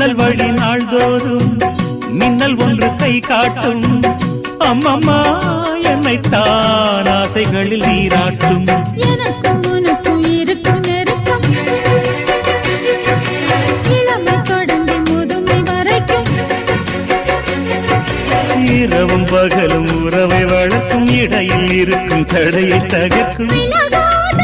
ஜன்னல் வழி நாள்தோறும் மின்னல் ஒன்று கை காட்டும். அம்மம்மா என்னைத்தான் ஆசைகளில் நீராட்டும். எனக்கும் உனக்கும் இருக்கும் நெருக்கம் இளமை தொடங்கி முதுமை வரைக்கும். இரவும் பகலும் உறவை வளர்க்கும். இடையில் இருக்கும் தடையை தகர்க்கும். விலகாத